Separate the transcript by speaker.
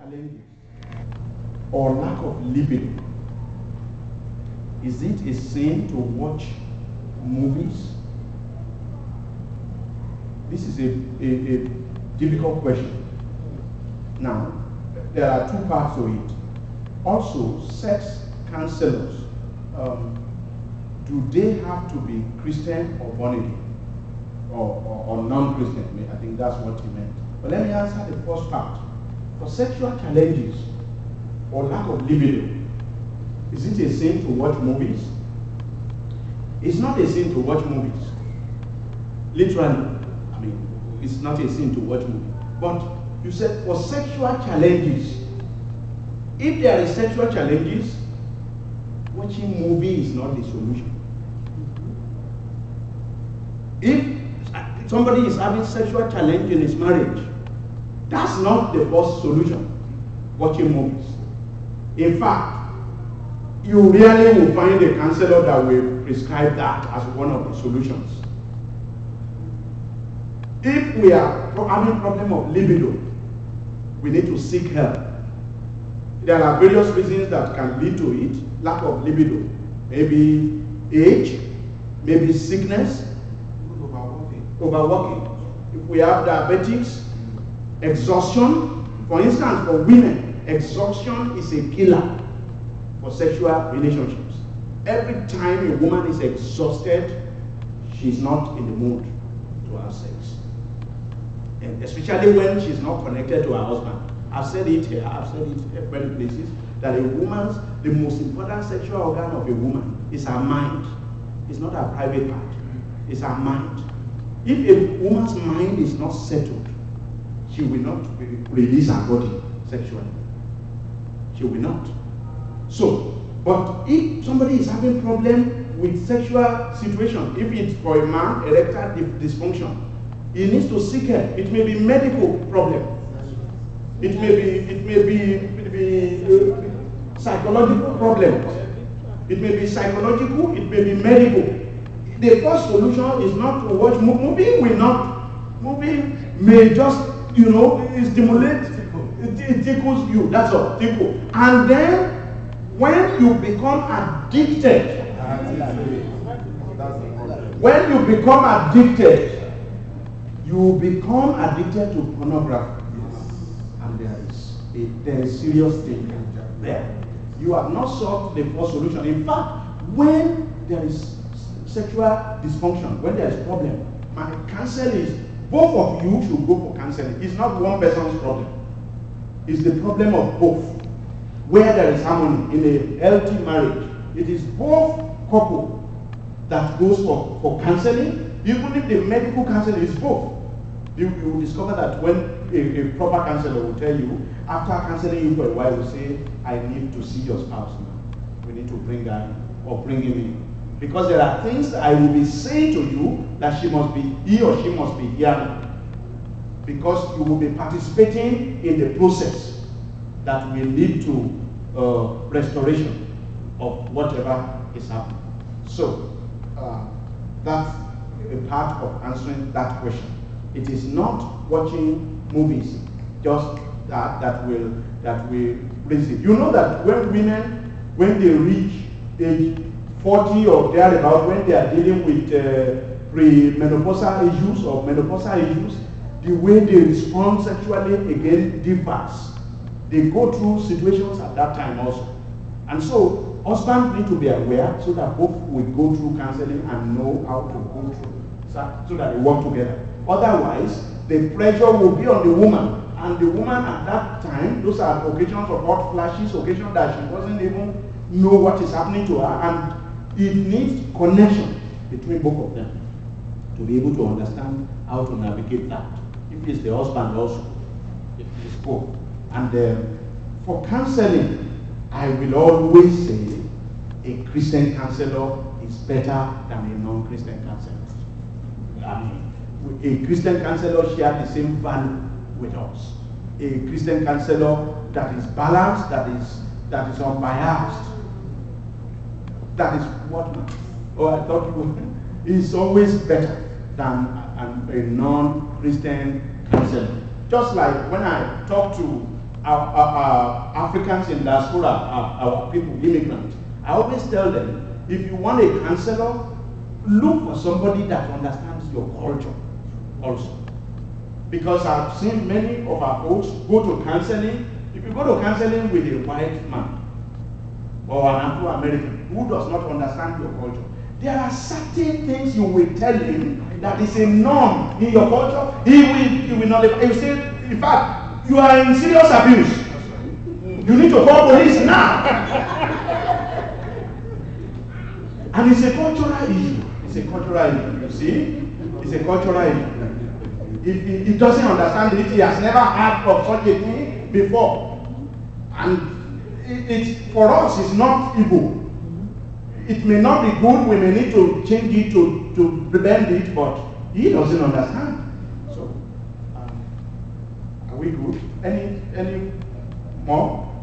Speaker 1: challenges or lack of libido, is it a sin to watch movies? This is a difficult question. Now, there are two parts to it. Also, sex counselors, do they have to be Christian or born again? Or non-Christian? I think that's what he meant. But let me answer the first part. For sexual challenges or lack of libido, is it a sin to watch movies? It's not a sin to watch movies. Literally, I mean, it's not a sin to watch movies. But you said for sexual challenges, if there is sexual challenges, watching movie is not the solution. If somebody is having sexual challenge in his marriage, that's not the first solution, watching movies. In fact, you really will find a counselor that will prescribe that as one of the solutions. If we are having problem of libido, we need to seek help. There are various reasons that can lead to it. Lack of libido, maybe age, maybe sickness, overworking. If we have diabetics, exhaustion. For instance, for women, exhaustion is a killer for sexual relationships. Every time a woman is exhausted, she's not in the mood to have sex. And especially when she's not connected to her husband. I've said it here, I've said it at many places, that the most important sexual organ of a woman is her mind. It's not her private part, it's her mind. If a woman's mind is not settled, she will not release her body sexually. She will not. So, but if somebody is having problem with sexual situation, if it's for a man, erectile dysfunction, he needs to seek help. It may be medical problem. It may be psychological problems. It may be psychological, it may be medical. The first solution is not to watch movie. Movie may just, stimulate, it tickles you, that's all, tickle. And then, when you become addicted, you become addicted to pornography. And there is serious danger there. You have not solved the first solution. In fact, when there is sexual dysfunction, when there is problem, my counsel is both of you should go for counseling. It's not one person's problem. It's the problem of both. Where there is harmony in a healthy marriage, it is both couple that goes for counseling. Even if the medical counseling is both, you will discover that when a proper counselor will tell you, after counseling you for a while, will say, I need to see your spouse now. We need to bring her in or bring him in. Because there are things that I will be saying to you that he or she must be hearing. Because you will be participating in the process that will lead to restoration of whatever is happening. So, that's a part of answering that question. It is not watching movies just that will raise it. You know that when women, when they reach age 40 or thereabout, when they are dealing with premenopausal issues or menopausal issues, the way they respond sexually again differs. They go through situations at that time also. And so, husbands need to be aware so that both will go through counseling and know how to go through so that they work together. Otherwise, the pressure will be on the woman. And the woman at that time, those are occasions of hot flashes, occasions that she doesn't even know what is happening to her. And it needs connection between both of them to be able to understand how to navigate that. If it's the husband also, if it's both. And for counseling, I will always say a Christian counselor is better than a non-Christian counselor. I mean, a Christian counselor shares the same value with us. A Christian counselor that is balanced, that is unbiased, that is what? I thought is always better than a non-Christian counselor. Just like when I talk to our Africans in diaspora, our people, immigrants, I always tell them, if you want a counselor, look for somebody that understands your culture also. Because I've seen many of our folks go to counseling. If you go to counseling with a white man or an Afro-American who does not understand your culture, there are certain things you will tell him that is a norm in your culture. He will not. He will say, in fact, you are in serious abuse. You need to call police now. And it's a cultural issue. It's a cultural issue. You see, it's a cultural issue. If he doesn't understand it, he has never heard of such a thing before. And it's for us, it's not evil. It may not be good, we may need to change it to bend it, but he doesn't understand. So, are we good? Any more?